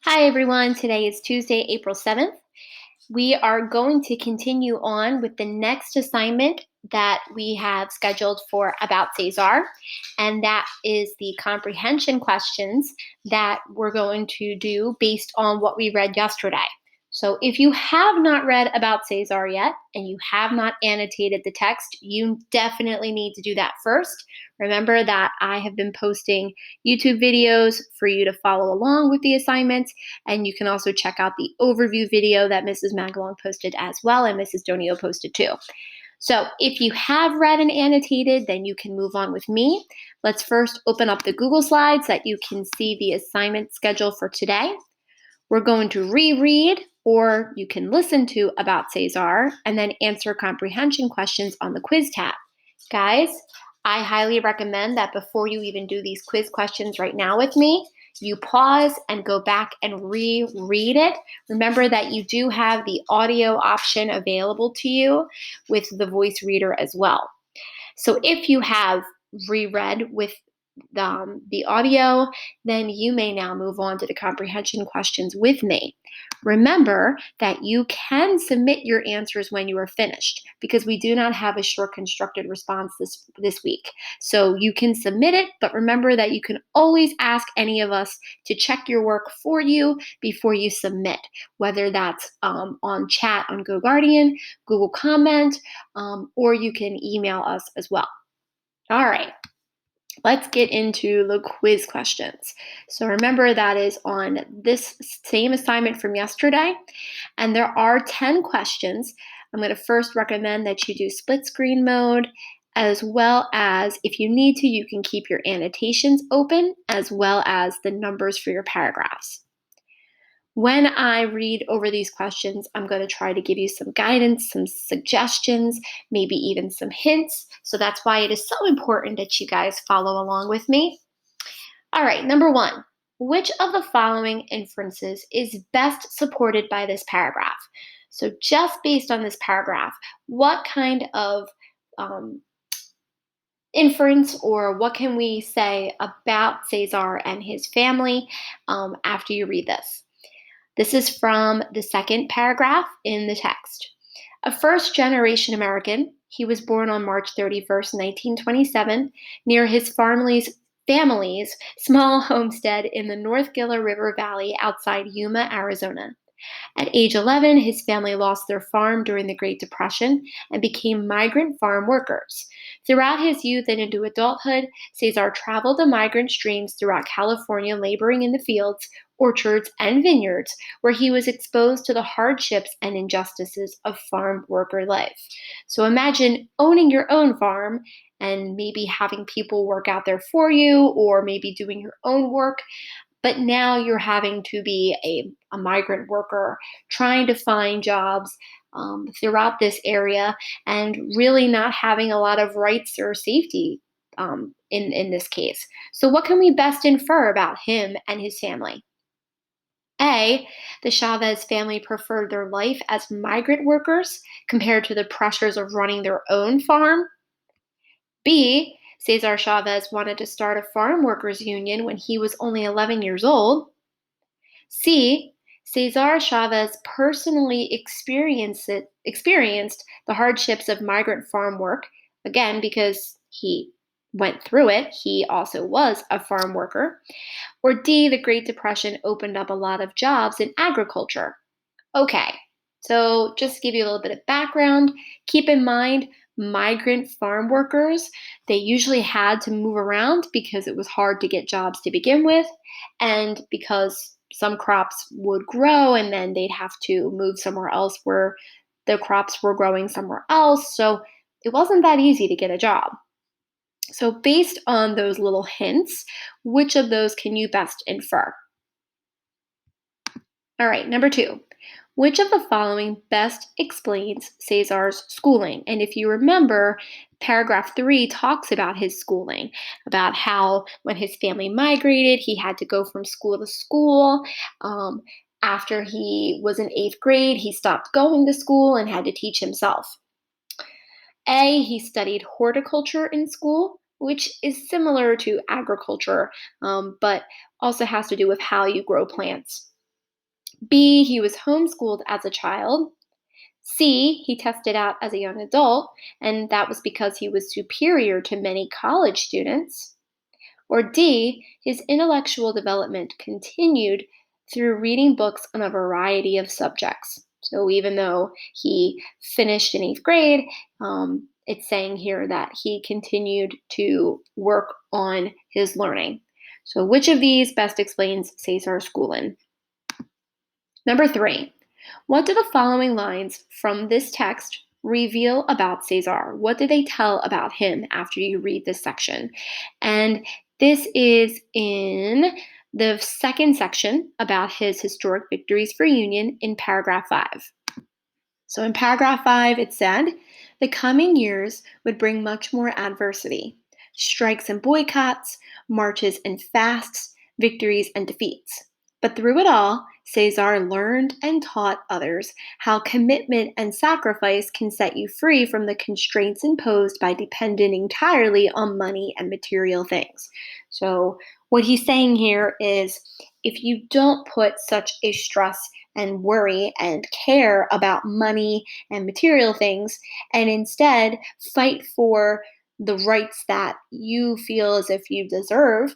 Hi everyone, today is Tuesday, April 7th. We are going to continue on with the next assignment that we have scheduled for About Cesar, and that is the comprehension questions that we're going to do based on what we read yesterday. So if you have not read About Cesar yet and you have not annotated the text, you definitely need to do that first. Remember that I have been posting YouTube videos for you to follow along with the assignments, and you can also check out the overview video that Mrs. Magalong posted as well, and Mrs. Donio posted too. So if you have read and annotated, then you can move on with me. Let's first open up the Google Slides so that you can see the assignment schedule for today. We're going to reread, or you can listen to About Cesar and then answer comprehension questions on the quiz tab. Guys, I highly recommend that before you even do these quiz questions right now with me, you pause and go back and reread it. Remember that you do have the audio option available to you with the voice reader as well. So if you have reread with the audio, then you may now move on to the comprehension questions with me. Remember that you can submit your answers when you are finished because we do not have a short constructed response this week. So you can submit it, but remember that you can always ask any of us to check your work for you before you submit, whether that's on chat on GoGuardian, Google Comment, or you can email us as well. All right. Let's get into the quiz questions. So remember that is on this same assignment from yesterday, and there are 10 questions. I'm going to first recommend that you do split screen mode, as well as if you need to, you can keep your annotations open, as well as the numbers for your paragraphs. When I read over these questions, I'm going to try to give you some guidance, some suggestions, maybe even some hints. So that's why it is so important that you guys follow along with me. All right, number one, which of the following inferences is best supported by this paragraph? So just based on this paragraph, what kind of inference or what can we say about Cesar and his family after you read this? This is from the second paragraph in the text. A first-generation American, he was born on March 31st, 1927, near his family's small homestead in the North Gila River Valley outside Yuma, Arizona. At age 11, his family lost their farm during the Great Depression and became migrant farm workers. Throughout his youth and into adulthood, Cesar traveled the migrant streams throughout California, laboring in the fields, orchards, and vineyards, where he was exposed to the hardships and injustices of farm worker life. So imagine owning your own farm and maybe having people work out there for you, or maybe doing your own work. But now you're having to be a migrant worker, trying to find jobs throughout this area, and really not having a lot of rights or safety in this case. So, what can we best infer about him and his family? A, the Chavez family preferred their life as migrant workers compared to the pressures of running their own farm. B, Cesar Chavez wanted to start a farm workers union when he was only 11 years old. C, Cesar Chavez personally experienced the hardships of migrant farm work, again, because he went through it. He also was a farm worker. Or D, the Great Depression opened up a lot of jobs in agriculture. Okay, so just to give you a little bit of background, keep in mind migrant farm workers, they usually had to move around because it was hard to get jobs to begin with, and because some crops would grow and then they'd have to move somewhere else where the crops were growing somewhere else. So it wasn't that easy to get a job. So, based on those little hints, which of those can you best infer? All right, number two. Which of the following best explains Cesar's schooling? And if you remember, paragraph 3 talks about his schooling, about how when his family migrated, he had to go from school to school. After he was in 8th grade, he stopped going to school and had to teach himself. A, he studied horticulture in school, which is similar to agriculture, but also has to do with how you grow plants. B, he was homeschooled as a child. C, he tested out as a young adult, and that was because he was superior to many college students. Or D, his intellectual development continued through reading books on a variety of subjects. So even though he finished in eighth grade, it's saying here that he continued to work on his learning. So which of these best explains Cesar's schooling? Number 3, what do the following lines from this text reveal about Cesar? What do they tell about him after you read this section? And this is in the second section about his historic victories for Union in paragraph 5. So in paragraph 5, it said, the coming years would bring much more adversity, strikes and boycotts, marches and fasts, victories and defeats. But through it all, Cesar learned and taught others how commitment and sacrifice can set you free from the constraints imposed by depending entirely on money and material things. So, what he's saying here is if you don't put such a stress and worry and care about money and material things, and instead fight for the rights that you feel as if you deserve,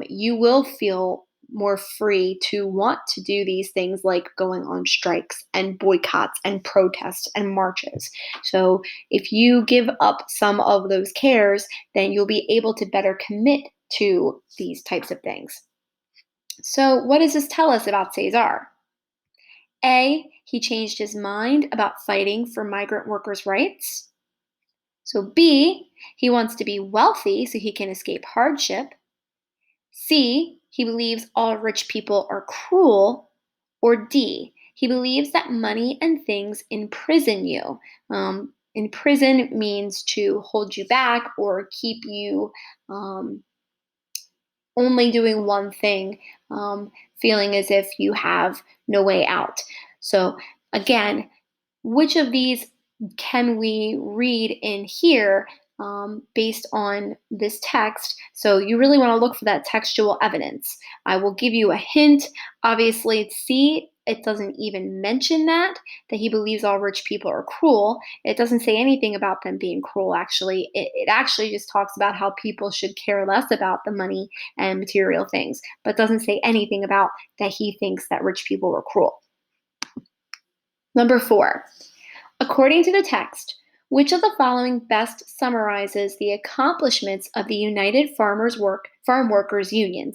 you will feel more free to want to do these things like going on strikes and boycotts and protests and marches. So, if you give up some of those cares, then you'll be able to better commit to these types of things. So, what does this tell us about Cesar? A, he changed his mind about fighting for migrant workers' rights. So, B, he wants to be wealthy so he can escape hardship. C, he believes all rich people are cruel. Or D, he believes that money and things imprison you. Imprison means to hold you back or keep you only doing one thing, feeling as if you have no way out. So, again, which of these can we read in here based on this text? So you really want to look for that textual evidence. I will give you a hint. Obviously, it's C. It doesn't even mention that he believes all rich people are cruel. It doesn't say anything about them being cruel, actually. It actually just talks about how people should care less about the money and material things, but doesn't say anything about that he thinks that rich people are cruel. Number 4, according to the text, which of the following best summarizes the accomplishments of the United Farm Workers Union,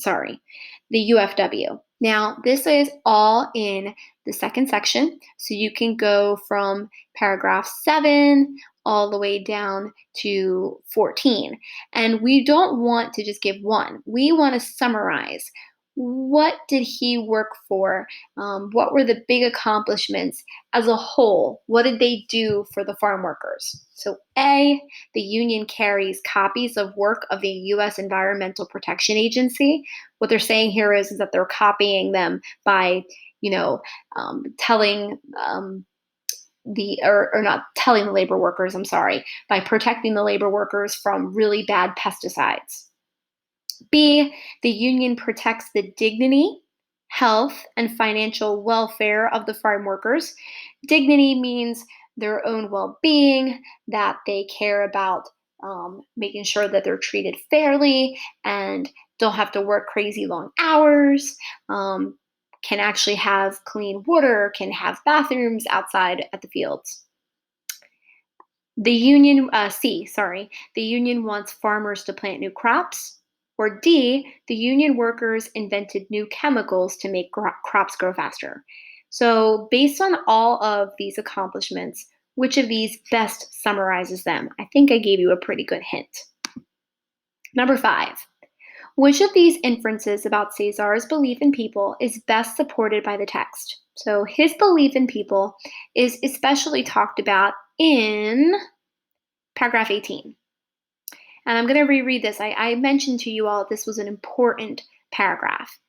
the UFW? Now, this is all in the second section, so you can go from paragraph 7 all the way down to 14. And we don't want to just give one. We want to summarize. What did he work for? What were the big accomplishments as a whole? What did they do for the farm workers? So, A, the union carries copies of work of the U.S. Environmental Protection Agency. What they're saying here is that they're copying them by, telling or not telling the labor workers, by protecting the labor workers from really bad pesticides. B, the union protects the dignity, health, and financial welfare of the farm workers. Dignity means their own well being, that they care about making sure that they're treated fairly and don't have to work crazy long hours, can actually have clean water, can have bathrooms outside at the fields. The union, the union wants farmers to plant new crops. Or D, the union workers invented new chemicals to make crops grow faster. So, based on all of these accomplishments, which of these best summarizes them? I think I gave you a pretty good hint. Number 5, which of these inferences about Cesar's belief in people is best supported by the text? So, his belief in people is especially talked about in paragraph 18. And I'm going to reread this. I mentioned to you all this was an important paragraph.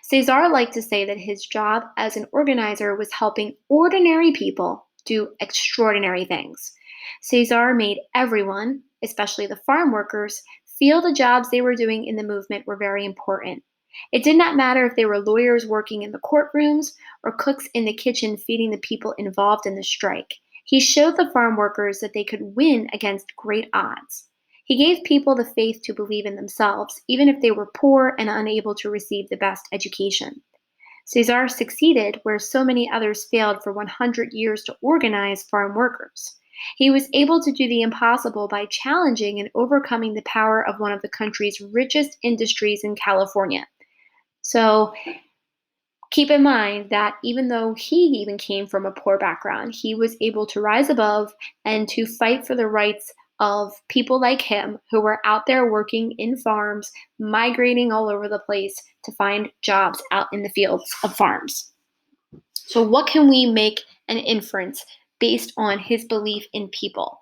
Cesar liked to say that his job as an organizer was helping ordinary people do extraordinary things. Cesar made everyone, especially the farm workers, feel the jobs they were doing in the movement were very important. It did not matter if they were lawyers working in the courtrooms or cooks in the kitchen feeding the people involved in the strike. He showed the farm workers that they could win against great odds. He gave people the faith to believe in themselves, even if they were poor and unable to receive the best education. Cesar succeeded where so many others failed for 100 years to organize farm workers. He was able to do the impossible by challenging and overcoming the power of one of the country's richest industries in California. So keep in mind that even though he even came from a poor background, he was able to rise above and to fight for the rights of people like him who were out there working in farms, migrating all over the place to find jobs out in the fields of farms. So, what can we make an inference based on his belief in people?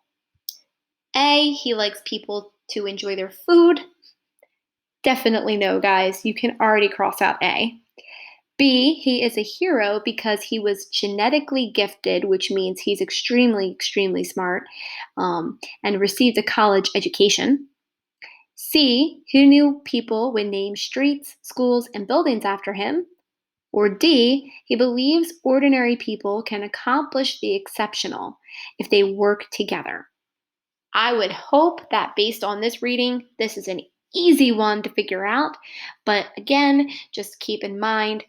A, he likes people to enjoy their food. Definitely no, guys. You can already cross out A. B, he is a hero because he was genetically gifted, which means he's extremely, extremely smart, and received a college education. C, he knew people would name streets, schools, and buildings after him. Or D, he believes ordinary people can accomplish the exceptional if they work together. I would hope that based on this reading, this is an easy one to figure out. But again, just keep in mind,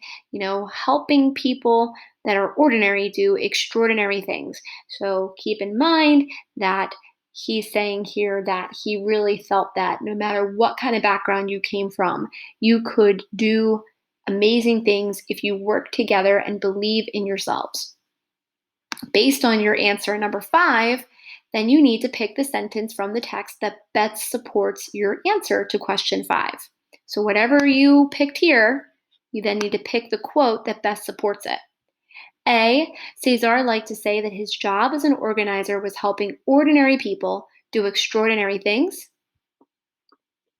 helping people that are ordinary do extraordinary things. So keep in mind that he's saying here that he really felt that no matter what kind of background you came from, you could do amazing things if you work together and believe in yourselves. Based on your answer number 5, then you need to pick the sentence from the text that best supports your answer to question 5. So whatever you picked here, you then need to pick the quote that best supports it. A, Cesar liked to say that his job as an organizer was helping ordinary people do extraordinary things.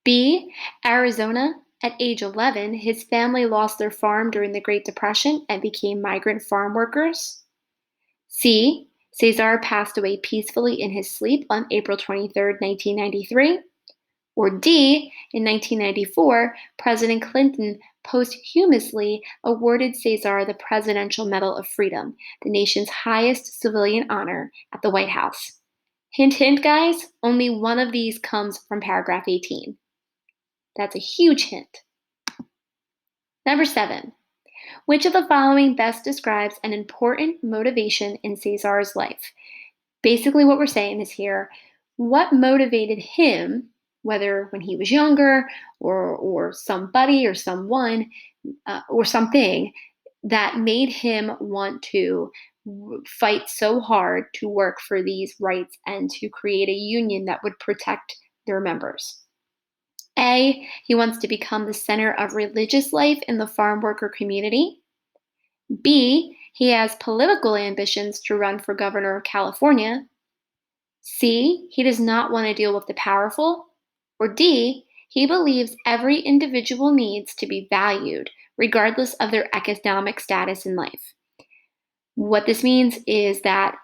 B, Arizona, at age 11, his family lost their farm during the Great Depression and became migrant farm workers. C, Cesar passed away peacefully in his sleep on April 23, 1993. Or D, in 1994, President Clinton posthumously awarded Cesar the Presidential Medal of Freedom, the nation's highest civilian honor, at the White House. Hint, hint, guys, only one of these comes from paragraph 18. That's a huge hint. Number 7. Which of the following best describes an important motivation in Cesar's life? Basically, what we're saying is here, what motivated him, whether when he was younger or somebody or someone or something, that made him want to fight so hard to work for these rights and to create a union that would protect their members. A, he wants to become the center of religious life in the farm worker community. B, he has political ambitions to run for governor of California. C, he does not want to deal with the powerful. Or D, he believes every individual needs to be valued, regardless of their economic status in life. What this means is that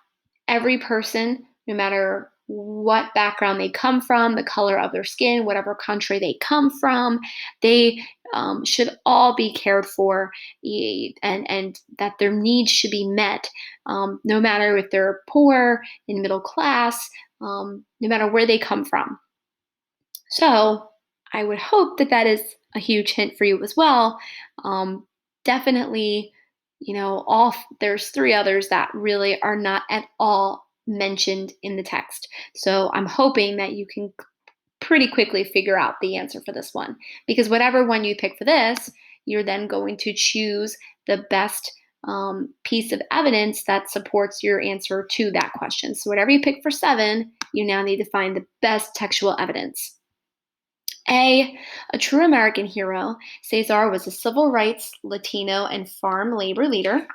every person, no matter what background they come from, the color of their skin, whatever country they come from, they should all be cared for, and that their needs should be met, no matter if they're poor, in middle class, no matter where they come from. So I would hope that that is a huge hint for you as well. Definitely, there's 3 others that really are not at all mentioned in the text. So I'm hoping that you can pretty quickly figure out the answer for this one, because whatever one you pick for this, you're then going to choose the best piece of evidence that supports your answer to that question. So whatever you pick for 7, you now need to find the best textual evidence. A true American hero, Cesar was a civil rights, Latino, and farm labor leader.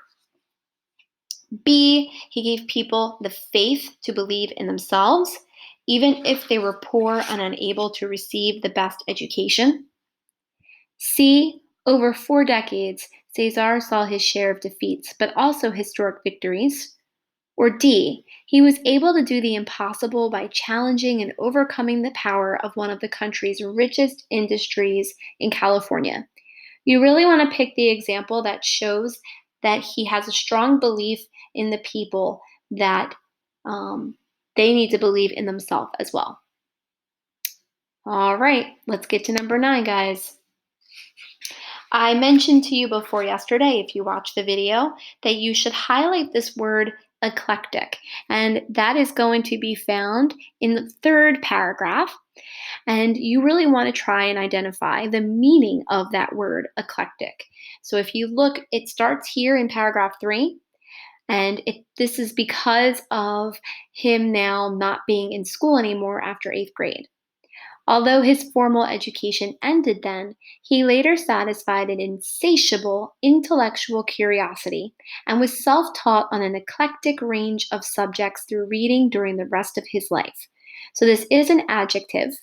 B, he gave people the faith to believe in themselves, even if they were poor and unable to receive the best education. C, over 4 decades, Cesar saw his share of defeats, but also historic victories. Or D, he was able to do the impossible by challenging and overcoming the power of one of the country's richest industries in California. You really want to pick the example that shows that he has a strong belief in the people that um, they need to believe in themselves as well. All right, let's get to number 9, guys. I mentioned to you before yesterday, if you watched the video, that you should highlight this word eclectic. And that is going to be found in the 3rd paragraph. And you really want to try and identify the meaning of that word eclectic. So if you look, it starts here in paragraph 3. And this is because of him now not being in school anymore after 8th grade. Although his formal education ended then, he later satisfied an insatiable intellectual curiosity and was self taught on an eclectic range of subjects through reading during the rest of his life. So, this is an adjective.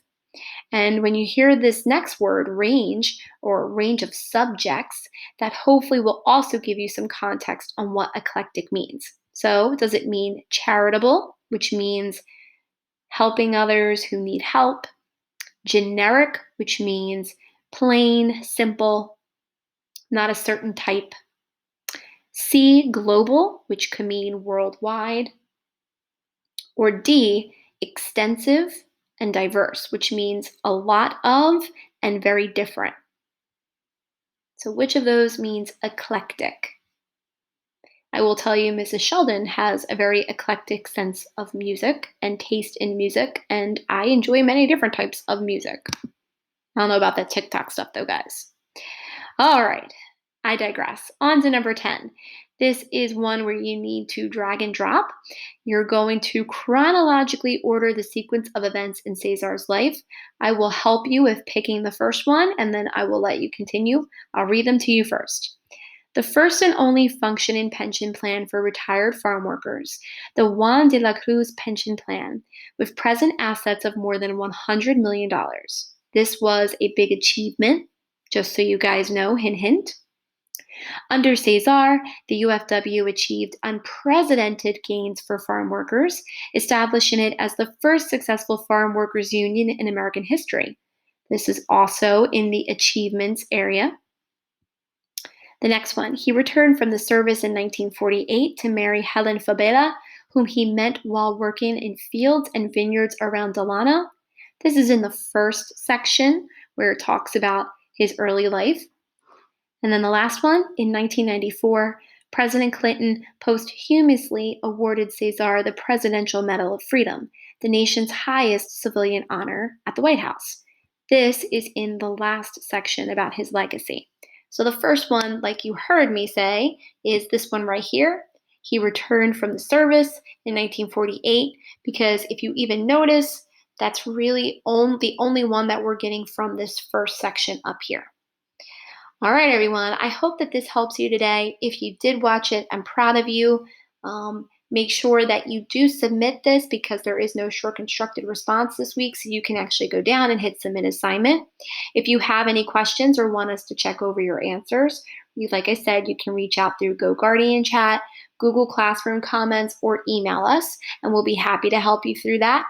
And when you hear this next word, range, or range of subjects, that hopefully will also give you some context on what eclectic means. So, does it mean charitable, which means helping others who need help? Generic, which means plain, simple, not a certain type. C, global, which can mean worldwide. Or D, extensive and diverse, which means a lot of and very different. So which of those means eclectic? I will tell you, Mrs. Sheldon has a very eclectic sense of music and taste in music, and I enjoy many different types of music. I don't know about that TikTok stuff though, guys. All right, I digress. On to number 10. This is one where you need to drag and drop. You're going to chronologically order the sequence of events in Cesar's life. I will help you with picking the first one, and then I will let you continue. I'll read them to you first. The first and only functioning pension plan for retired farm workers, the Juan de la Cruz Pension Plan, with present assets of more than $100 million. This was a big achievement, just so you guys know, hint, hint. Under Cesar, the UFW achieved unprecedented gains for farm workers, establishing it as the first successful farm workers union in American history. This is also in the achievements area. The next one, he returned from the service in 1948 to marry Helen Fabela, whom he met while working in fields and vineyards around Delano. This is in the first section where it talks about his early life. And then the last one, in 1994, President Clinton posthumously awarded Cesar the Presidential Medal of Freedom, the nation's highest civilian honor at the White House. This is in the last section about his legacy. So the first one, like you heard me say, is this one right here. He returned from the service in 1948 because if you even notice, that's really the only one that we're getting from this first section up here. All right, everyone. I hope that this helps you today. If you did watch it, I'm proud of you. Make sure that you do submit this because there is no short constructed response this week, so you can actually go down and hit submit assignment. If you have any questions or want us to check over your answers, like I said, you can reach out through GoGuardian chat, Google Classroom comments, or email us, and we'll be happy to help you through that.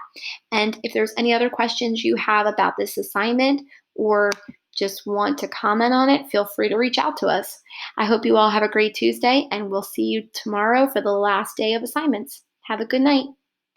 And if there's any other questions you have about this assignment or just want to comment on it, feel free to reach out to us. I hope you all have a great Tuesday, and we'll see you tomorrow for the last day of assignments. Have a good night.